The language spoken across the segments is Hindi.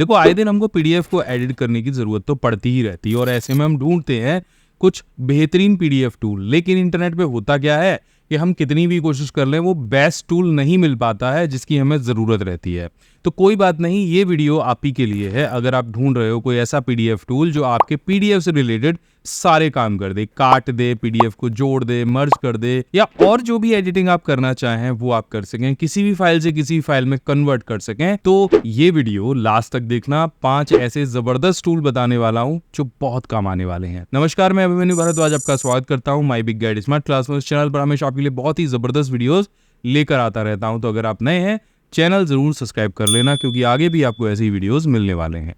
देखो आए दिन हमको पीडीएफ को एडिट करने की ज़रूरत तो पड़ती ही रहती है और ऐसे में हम ढूंढते हैं कुछ बेहतरीन पीडीएफ टूल। लेकिन इंटरनेट पे होता क्या है कि हम कितनी भी कोशिश कर लें वो बेस्ट टूल नहीं मिल पाता है जिसकी हमें ज़रूरत रहती है। तो कोई बात नहीं, ये वीडियो आप ही के लिए है। अगर आप ढूंढ रहे हो कोई ऐसा पीडीएफ टूल जो आपके पीडीएफ से रिलेटेड सारे काम कर दे, काट दे, पीडीएफ को जोड़ दे, मर्ज कर दे, या और जो भी एडिटिंग आप करना चाहें वो आप कर सकें, किसी भी फाइल से किसी फाइल में कन्वर्ट कर सकें, तो ये वीडियो लास्ट तक देखना। 5 ऐसे जबरदस्त टूल बताने वाला हूं जो बहुत काम आने वाले हैं। नमस्कार, मैं अभिमन्यु भारद्वाज आपका स्वागत करता हूं my big guide smart class में। इस चैनल पर हमेशा आपके लिए बहुत ही जबरदस्त वीडियोस लेकर आता रहता हूं। तो अगर आप नए हैं, चैनल जरूर सब्सक्राइब कर लेना क्योंकि आगे भी आपको ऐसे ही वीडियोस मिलने वाले हैं।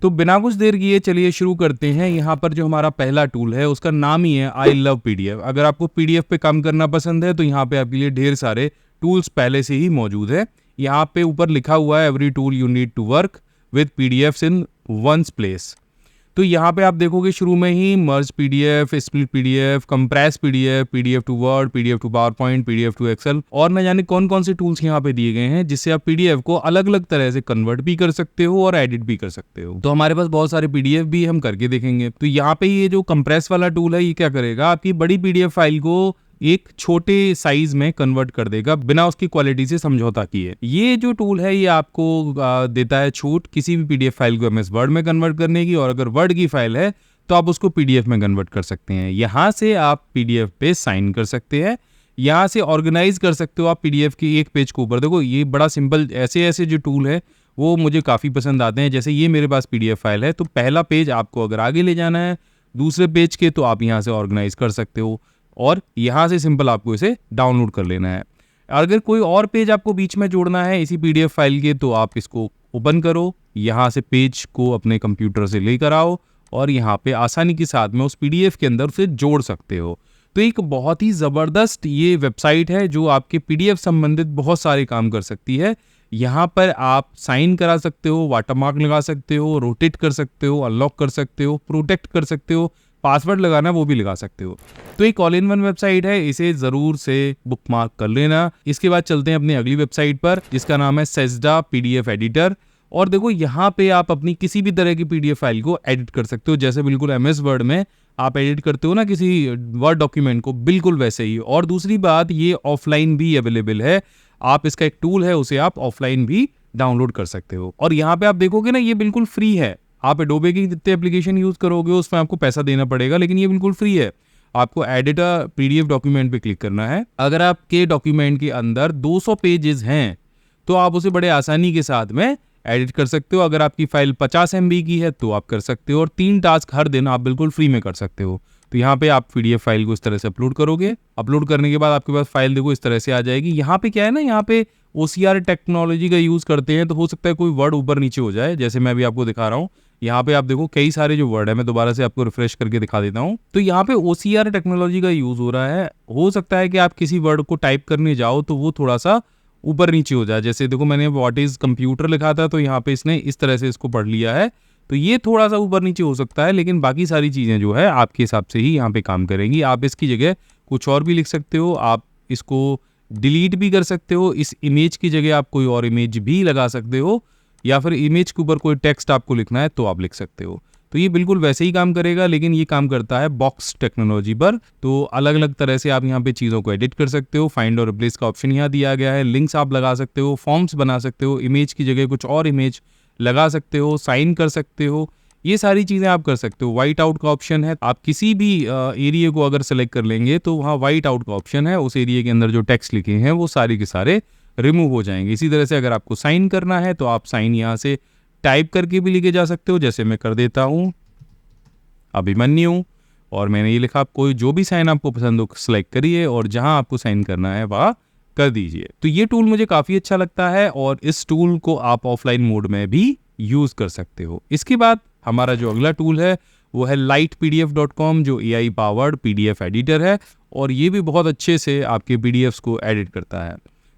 तो बिना कुछ देर किए चलिए शुरू करते हैं। यहाँ पर जो हमारा पहला टूल है उसका नाम ही है आई लव पीडीएफ। अगर आपको पीडीएफ पे काम करना पसंद है तो यहाँ पे आपके लिए ढेर सारे टूल्स पहले से ही मौजूद है। यहाँ पे ऊपर लिखा हुआ है every tool you need to work with PDF in one place. तो यहाँ पे आप देखोगे शुरू में ही merge PDF, split PDF, compress PDF, PDF to Word, PDF to PowerPoint, PDF to Excel और न जाने कौन कौन से टूल्स यहाँ पे दिए गए हैं जिससे आप पीडीएफ को अलग अलग तरह से कन्वर्ट भी कर सकते हो और एडिट भी कर सकते हो। तो हमारे पास बहुत सारे पीडीएफ भी हम करके देखेंगे। तो यहाँ पे ये जो कंप्रेस वाला टूल है ये क्या करेगा, आपकी बड़ी पीडीएफ फाइल को एक छोटे साइज में कन्वर्ट कर देगा बिना उसकी क्वालिटी से समझौता किए। ये जो टूल है ये आपको देता है छूट किसी भी पीडीएफ फाइल को एमएस वर्ड में कन्वर्ट करने की, और अगर वर्ड की फाइल है तो आप उसको पीडीएफ में कन्वर्ट कर सकते हैं। यहाँ से आप पीडीएफ पे साइन कर सकते हैं, यहाँ से ऑर्गेनाइज कर सकते हो आप पीडीएफ की एक पेज को ऊपर। देखो ये बड़ा सिंपल, ऐसे ऐसे जो टूल है वो मुझे काफ़ी पसंद आते हैं। जैसे ये मेरे पास पीडीएफ फाइल है तो पहला पेज आपको अगर आगे ले जाना है दूसरे पेज के तो आप यहाँ से ऑर्गेनाइज कर सकते हो और यहाँ से सिंपल आपको इसे डाउनलोड कर लेना है। अगर कोई और पेज आपको बीच में जोड़ना है इसी पीडीएफ फाइल के तो आप इसको ओपन करो, यहाँ से पेज को अपने कंप्यूटर से लेकर आओ और यहाँ पे आसानी के साथ में उस पीडीएफ के अंदर उसे जोड़ सकते हो। तो एक बहुत ही ज़बरदस्त ये वेबसाइट है जो आपके पीडीएफ संबंधित बहुत सारे काम कर सकती है। यहाँ पर आप साइन करा सकते हो, वाटरमार्क लगा सकते हो, रोटेट कर सकते हो, अनलॉक कर सकते हो, प्रोटेक्ट कर सकते हो, पासवर्ड लगाना वो भी लगा सकते हो। तो एक ऑल इन वन वेबसाइट है, इसे जरूर से बुकमार्क कर लेना। इसके बाद चलते हैं अपनी अगली वेबसाइट पर जिसका नाम है सेजडा पीडीएफ एडिटर। और देखो यहाँ पे आप अपनी किसी भी तरह की पीडीएफ फाइल को एडिट कर सकते हो, जैसे बिल्कुल एमएस वर्ड में आप एडिट करते हो ना किसी वर्ड डॉक्यूमेंट को, बिल्कुल वैसे ही। और दूसरी बात, ये ऑफलाइन भी अवेलेबल है। आप इसका एक टूल है उसे आप ऑफलाइन भी डाउनलोड कर सकते हो। और यहाँ पे आप देखोगे ना ये बिल्कुल फ्री है। आप एडोबे की जितने एप्लीकेशन यूज करोगे उसमें आपको पैसा देना पड़ेगा, लेकिन ये बिल्कुल फ्री है। आपको एडिट अ पीडीएफ डॉक्यूमेंट पे क्लिक करना है। अगर आपके डॉक्यूमेंट के अंदर 200 पेजेस हैं तो आप उसे बड़े आसानी के साथ में एडिट कर सकते हो। अगर आपकी फाइल 50 MB की है तो आप कर सकते हो और 3 टास्क हर दिन आप बिल्कुल फ्री में कर सकते हो। तो यहाँ पे आप पीडीएफ फाइल को इस तरह से अपलोड करोगे। अपलोड करने के बाद आपके पास फाइल देखो इस तरह से आ जाएगी। यहाँ पे क्या है ना, यहाँ पे OCR टेक्नोलॉजी का यूज करते हैं तो हो सकता है कोई वर्ड ऊपर नीचे हो जाए, जैसे मैं अभी आपको दिखा रहा हूँ। यहाँ पे आप देखो कई सारे जो वर्ड है, मैं दोबारा से आपको रिफ्रेश करके दिखा देता हूँ। तो यहाँ पे OCR टेक्नोलॉजी का यूज हो रहा है। हो सकता है कि आप किसी वर्ड को टाइप करने जाओ तो वो थोड़ा सा ऊपर नीचे हो जाए। जैसे देखो मैंने व्हाट इज कंप्यूटर लिखा था तो यहाँ पे इसने इस तरह से इसको पढ़ लिया है, तो ये थोड़ा सा ऊपर नीचे हो सकता है, लेकिन बाकी सारी चीज़ें जो है आपके हिसाब से ही यहाँ पे काम करेंगी। आप इसकी जगह कुछ और भी लिख सकते हो, आप इसको डिलीट भी कर सकते हो। इस इमेज की जगह आप कोई और इमेज भी लगा सकते हो, या फिर इमेज के ऊपर कोई टेक्स्ट आपको लिखना है तो आप लिख सकते हो। तो ये बिल्कुल वैसे ही काम करेगा, लेकिन ये काम करता है बॉक्स टेक्नोलॉजी पर। तो अलग अलग तरह से आप यहाँ पे चीज़ों को एडिट कर सकते हो। फाइंड और रिप्लेस का ऑप्शन यहाँ दिया गया है। लिंक्स आप लगा सकते हो, फॉर्म्स बना सकते हो, इमेज की जगह कुछ और इमेज लगा सकते हो, साइन कर सकते हो, ये सारी चीज़ें आप कर सकते हो। वाइट आउट का ऑप्शन है, आप किसी भी एरिया को अगर सेलेक्ट कर लेंगे तो वहाँ वाइट आउट का ऑप्शन है। उस एरिया के अंदर जो टेक्स्ट लिखे हैं वो सारे के सारे रिमूव हो जाएंगे। इसी तरह से अगर आपको साइन करना है तो आप साइन यहाँ से टाइप करके भी लिखे जा सकते हो, जैसे मैं कर देता हूँ अभिमन्यु, और मैंने ये लिखा। कोई जो भी साइन आपको पसंद हो सेलेक्ट करिए और जहाँ आपको साइन करना है वहाँ कर दीजिए। तो ये टूल मुझे काफ़ी अच्छा लगता है और इस टूल को आप ऑफलाइन मोड में भी यूज़ कर सकते हो। इसके बाद हमारा जो अगला टूल है वो है lightpdf.com, जो AI पावर्ड पीडीएफ एडिटर है और ये भी बहुत अच्छे से आपके पीडीएफ्स को एडिट करता है।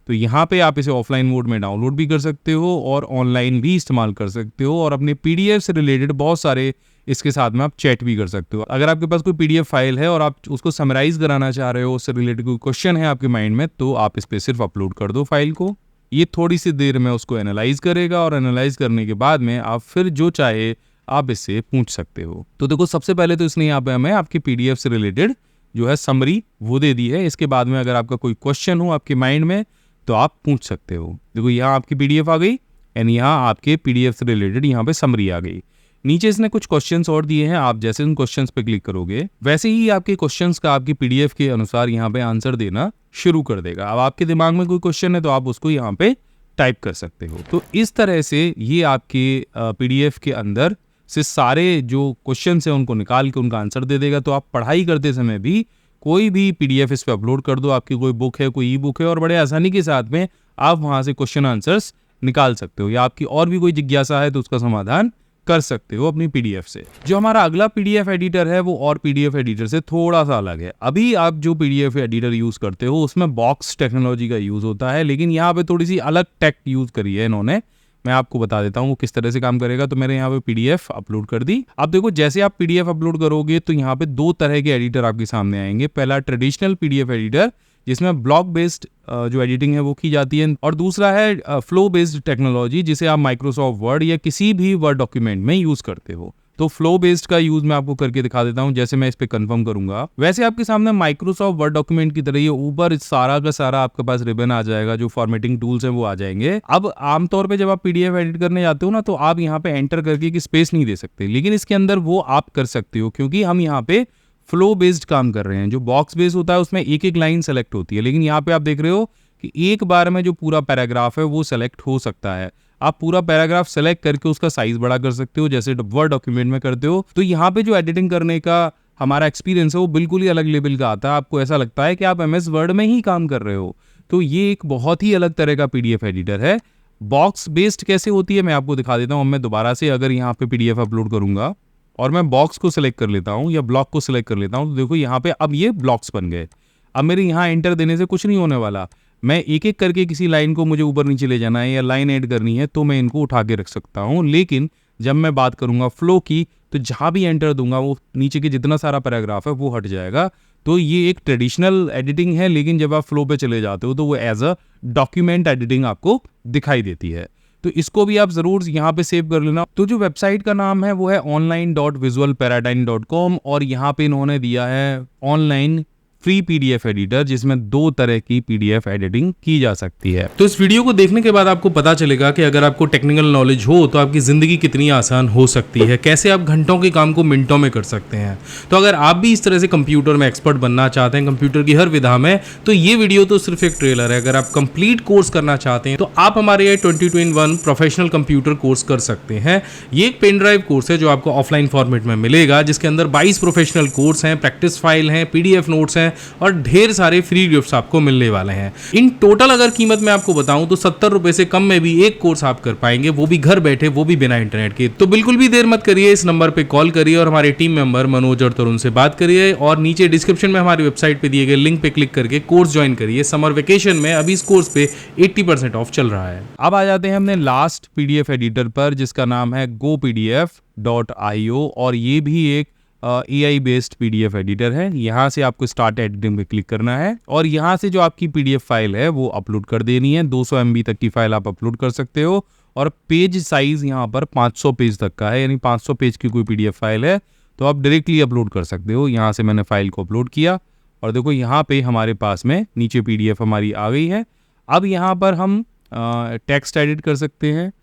तो यहाँ पे आप इसे ऑफलाइन मोड में डाउनलोड भी कर सकते हो और ऑनलाइन भी इस्तेमाल कर सकते हो और अपने पीडीएफ से रिलेटेड बहुत सारे इसके साथ में आप चैट भी कर सकते हो। अगर आपके पास कोई PDF फाइल है और आप उसको समराइज कराना चाह रहे हो, उससे रिलेटेड कोई क्वेश्चन है आपके माइंड में, तो आप इस पे सिर्फ अपलोड कर दो फाइल को। ये थोड़ी सी देर में उसको एनालाइज करेगा और एनालाइज करने के बाद में आप फिर जो चाहे आप इससे पूछ सकते हो। तो देखो, सबसे पहले तो इसने यहाँ पे हमें आपकी PDF से रिलेटेड जो है समरी वो दे दी है। इसके बाद में अगर आपका कोई क्वेश्चन हो आपके माइंड में तो आप पूछ सकते हो। देखो, यहाँ आपकी PDF आ गई एंड यहाँ आपके PDF से रिलेटेड यहाँ पे समरी आ गई। नीचे इसने कुछ क्वेश्चंस और दिए हैं, आप जैसे उन क्वेश्चंस पे क्लिक करोगे वैसे ही आपके क्वेश्चंस का आपकी PDF के अनुसार यहाँ पे आंसर देना शुरू कर देगा। अब आपके दिमाग में कोई क्वेश्चन है तो आप उसको यहाँ पे टाइप कर सकते हो। तो इस तरह से ये आपके PDF के अंदर से सारे जो क्वेश्चन है उनको निकाल के उनका आंसर दे देगा। तो आप पढ़ाई करते समय भी कोई भी PDF इस पे अपलोड कर दो, आपकी कोई बुक है, कोई ई-बुक है, और बड़े आसानी के साथ में आप वहां से क्वेश्चन आंसर्स निकाल सकते हो, या आपकी और भी कोई जिज्ञासा है तो उसका समाधान कर सकते हो अपनी PDF से। जो हमारा अगला PDF एडिटर है वो और PDF एडिटर से थोड़ा सा अलग है। अभी आप जो PDF एडिटर यूज करते हो उसमें बॉक्स टेक्नोलॉजी का यूज होता है, लेकिन यहाँ पे थोड़ी सी अलग टेक यूज करी है इन्होंने। मैं आपको बता देता हूँ वो किस तरह से काम करेगा। तो मैंने यहाँ पे PDF अपलोड कर दी। अब देखो, जैसे आप PDF अपलोड करोगे तो यहाँ पे दो तरह के एडिटर आपके सामने आएंगे। पहला ट्रेडिशनल PDF एडिटर जिसमें ब्लॉक बेस्ड जो एडिटिंग है वो की जाती है, और दूसरा है फ्लो बेस्ड टेक्नोलॉजी जिसे आप माइक्रोसॉफ्ट वर्ड या किसी भी वर्ड डॉक्यूमेंट में यूज करते हो। तो फ्लो बेस्ड का यूज मैं आपको करके दिखा देता हूं। जैसे मैं इस पे कंफर्म करूंगा वैसे आपके सामने माइक्रोसॉफ्ट वर्ड डॉक्यूमेंट की तरह ये ऊपर सारा का सारा आपके पास रिबन आ जाएगा, जो फॉर्मेटिंग टूल्स हैं वो आ जाएंगे। अब आमतौर पे जब आप PDF एडिट करने जाते हो ना तो आप यहाँ पे एंटर करके की स्पेस नहीं दे सकते, लेकिन इसके अंदर वो आप कर सकते हो क्योंकि हम यहाँ पे फ्लो बेस्ड काम कर रहे हैं। जो बॉक्स बेस्ड होता है उसमें एक एक लाइन सेलेक्ट होती है, लेकिन यहाँ पे आप देख रहे हो कि एक बार में जो पूरा पैराग्राफ है वो सेलेक्ट हो सकता है। आप पूरा पैराग्राफ सेलेक्ट करके उसका साइज बड़ा कर सकते हो जैसे वर्ड डॉक्यूमेंट में करते हो। तो यहाँ पे जो एडिटिंग करने का हमारा एक्सपीरियंस है वो बिल्कुल ही अलग लेवल का आता है। आपको ऐसा लगता है कि आप MS वर्ड में ही काम कर रहे हो। तो ये एक बहुत ही अलग तरह का PDF एडिटर है। बॉक्स बेस्ड कैसे होती है मैं आपको दिखा देता हूँ। मैं दोबारा से अगर यहाँ पे PDF अपलोड करूंगा और मैं बॉक्स को सिलेक्ट कर लेता हूँ या ब्लॉक को सिलेक्ट कर लेता हूँ, तो देखो यहाँ पे अब ये ब्लॉक्स बन गए। अब मेरे यहाँ एंटर देने से कुछ नहीं होने वाला। मैं एक एक करके किसी लाइन को मुझे ऊपर नीचे ले जाना है या लाइन ऐड करनी है तो मैं इनको उठा के रख सकता हूँ, लेकिन जब मैं बात करूंगा फ्लो की तो जहां भी एंटर दूंगा वो नीचे के जितना सारा पैराग्राफ है वो हट जाएगा। तो ये एक ट्रेडिशनल एडिटिंग है, लेकिन जब आप फ्लो पे चले जाते हो तो वो एज अ डॉक्यूमेंट एडिटिंग आपको दिखाई देती है। तो इसको भी आप जरूर यहाँ पे सेव कर लेना। तो जो वेबसाइट का नाम है वो है online.visualparadigm.com और यहाँ पे इन्होंने दिया है ऑनलाइन फ्री PDF एडिटर जिसमें दो तरह की PDF एडिटिंग की जा सकती है। तो इस वीडियो को देखने के बाद आपको पता चलेगा कि अगर आपको टेक्निकल नॉलेज हो तो आपकी जिंदगी कितनी आसान हो सकती है, कैसे आप घंटों के काम को मिनटों में कर सकते हैं। तो अगर आप भी इस तरह से कंप्यूटर में एक्सपर्ट बनना चाहते हैं, कंप्यूटर की हर विधा में, तो ये वीडियो तो सिर्फ एक ट्रेलर है। अगर आप कंप्लीट कोर्स करना चाहते हैं तो आप हमारे ये 2021 प्रोफेशनल कंप्यूटर कोर्स कर सकते हैं। ये एक पेन ड्राइव कोर्स है जो आपको ऑफलाइन फॉर्मेट में मिलेगा, जिसके अंदर 22 प्रोफेशनल कोर्स हैं, प्रैक्टिस फाइल हैं, PDF नोट्स हैं और ढेर सारे फ्री गिफ्ट्स आपको मिलने वाले हैं। इन टोटल अगर कीमत मैं आपको बताऊं तो 70 रुपए से कम में भी एक कोर्स आप कर पाएंगे, वो भी घर बैठे, वो भी बिना इंटरनेट के। तो बिल्कुल भी देर मत करिए, इस नंबर पे कॉल करिए और हमारे टीम मेंबर मनोज और तरुण से बात करिए, और नीचे डिस्क्रिप्शन में हमारी वेबसाइट पे दिए गए लिंक पे क्लिक करके कोर्स ज्वाइन करिए। समर वेकेशन में अभी इस कोर्स पे 80% ऑफ चल रहा है। अब आ जाते हैं हमने लास्ट PDF एडिटर पर जिसका नाम है gopdf.io और ये भी एक AI बेस्ड PDF एडिटर है। यहाँ से आपको स्टार्ट एडिटिंग पे क्लिक करना है और यहाँ से जो आपकी PDF फाइल है वो अपलोड कर देनी है। 200 MB तक की फाइल आप अपलोड कर सकते हो और पेज साइज यहाँ पर 500 पेज तक का है, यानी 500 पेज की कोई PDF फाइल है तो आप डायरेक्टली अपलोड कर सकते हो। यहाँ से मैंने फाइल को अपलोड किया और देखो यहाँ पे हमारे पास में नीचे PDF हमारी आ गई है। अब यहाँ पर हम टेक्स्ट एडिट कर सकते हैं,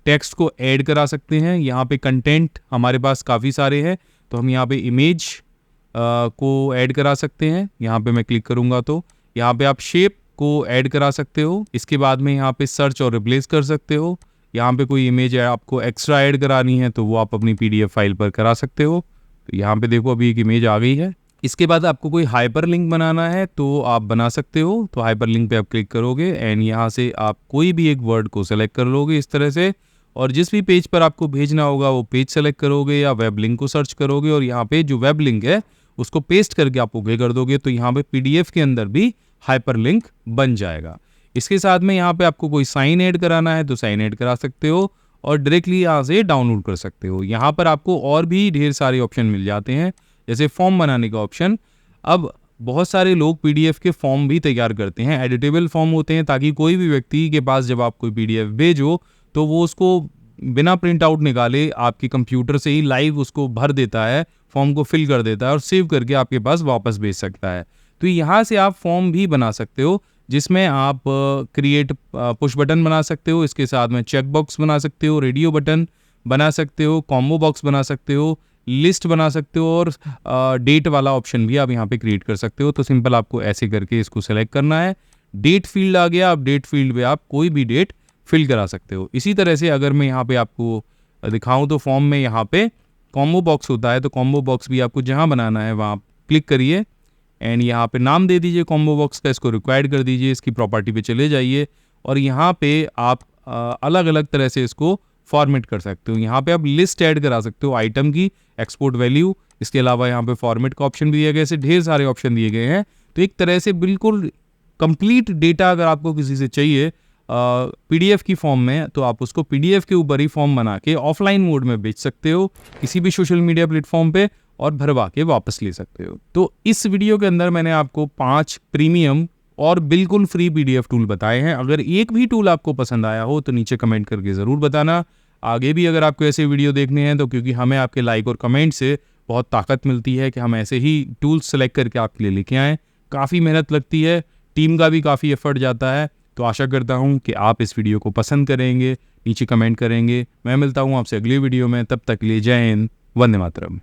टेक्स्ट को ऐड करा सकते हैं। यहाँ पे कंटेंट हमारे पास काफ़ी सारे हैं तो हम यहाँ पे इमेज को ऐड करा सकते हैं। यहाँ पे मैं क्लिक करूँगा तो यहाँ पे आप शेप को ऐड करा सकते हो। इसके बाद में यहाँ पे सर्च और रिप्लेस कर सकते हो। यहाँ पे कोई इमेज आपको एक्स्ट्रा ऐड करानी है तो वो आप अपनी PDF फाइल पर करा सकते हो। तो यहाँ पे देखो अभी एक इमेज आ गई है। इसके बाद आपको कोई हाइपर लिंक बनाना है तो आप बना सकते हो। तो हाइपर लिंक पे आप क्लिक करोगे एंड यहाँ से आप कोई भी एक वर्ड को सेलेक्ट कर लोगे इस तरह से, और जिस भी पेज पर आपको भेजना होगा वो पेज सेलेक्ट करोगे या वेब लिंक को सर्च करोगे और यहाँ पे जो वेब लिंक है उसको पेस्ट करके आप ओके कर दोगे तो यहाँ पे PDF के अंदर भी हाइपर लिंक बन जाएगा। इसके साथ में यहाँ पे आपको कोई साइन ऐड कराना है तो साइन ऐड करा सकते हो और डायरेक्टली यहाँ से डाउनलोड कर सकते हो। यहाँ पर आपको और भी ढेर सारे ऑप्शन मिल जाते हैं, जैसे फॉर्म बनाने का ऑप्शन। अब बहुत सारे लोग पीडीएफ के फॉर्म भी तैयार करते हैं, एडिटेबल फॉर्म होते हैं, ताकि कोई भी व्यक्ति के पास जब आप कोई पीडीएफ भेजो तो वो उसको बिना प्रिंट आउट निकाले आपके कंप्यूटर से ही लाइव उसको भर देता है, फॉर्म को फिल कर देता है और सेव करके आपके पास वापस भेज सकता है। तो यहाँ से आप फॉर्म भी बना सकते हो, जिसमें आप क्रिएट पुश बटन बना सकते हो, इसके साथ में चेक बॉक्स बना सकते हो, रेडियो बटन बना सकते हो, कॉम्बो बॉक्स बना सकते हो, लिस्ट बना सकते हो और डेट वाला ऑप्शन भी आप यहाँ पे क्रिएट कर सकते हो। तो सिंपल आपको ऐसे करके इसको सेलेक्ट करना है। डेट फील्ड आ गया, अब डेट फील्ड पे आप कोई भी डेट फिल करा सकते हो। इसी तरह से अगर मैं यहाँ पे आपको दिखाऊं तो फॉर्म में यहाँ पे कॉम्बो बॉक्स होता है, तो कॉम्बो बॉक्स भी आपको जहाँ बनाना है वहाँ क्लिक करिए एंड यहाँ पे नाम दे दीजिए कॉम्बो बॉक्स का, इसको रिक्वायर्ड कर दीजिए, इसकी प्रॉपर्टी पे चले जाइए और यहाँ पे आप अलग अलग तरह से इसको फॉर्मेट कर सकते हो। यहाँ पे आप लिस्ट ऐड करा सकते हो आइटम की, एक्सपोर्ट वैल्यू, इसके अलावा यहाँ पे फॉर्मेट का ऑप्शन भी दिया गया, ऐसे ढेर सारे ऑप्शन दिए गए हैं। तो एक तरह से बिल्कुल कंप्लीट डेटा अगर आपको किसी से चाहिए पीडीएफ की फॉर्म में, तो आप उसको पीडीएफ के ऊपर ही फॉर्म बना के ऑफलाइन मोड में बेच सकते हो किसी भी सोशल मीडिया प्लेटफॉर्म पे और भरवा के वापस ले सकते हो। तो इस वीडियो के अंदर मैंने आपको 5 प्रीमियम और बिल्कुल फ्री पीडीएफ टूल बताए हैं। अगर एक भी टूल आपको पसंद आया हो तो नीचे कमेंट करके ज़रूर बताना। आगे भी अगर आपको ऐसे वीडियो देखने हैं तो क्योंकि हमें आपके लाइक और कमेंट से बहुत ताकत मिलती है कि हम ऐसे ही टूल्स सेलेक्ट करके आपके लिए लेके आएँ। काफ़ी मेहनत लगती है, टीम का भी काफ़ी एफर्ट जाता है। तो आशा करता हूँ कि आप इस वीडियो को पसंद करेंगे, नीचे कमेंट करेंगे। मैं मिलता हूँ आपसे अगली वीडियो में, तब तक के लिए जय हिंद, वंदे मातरम।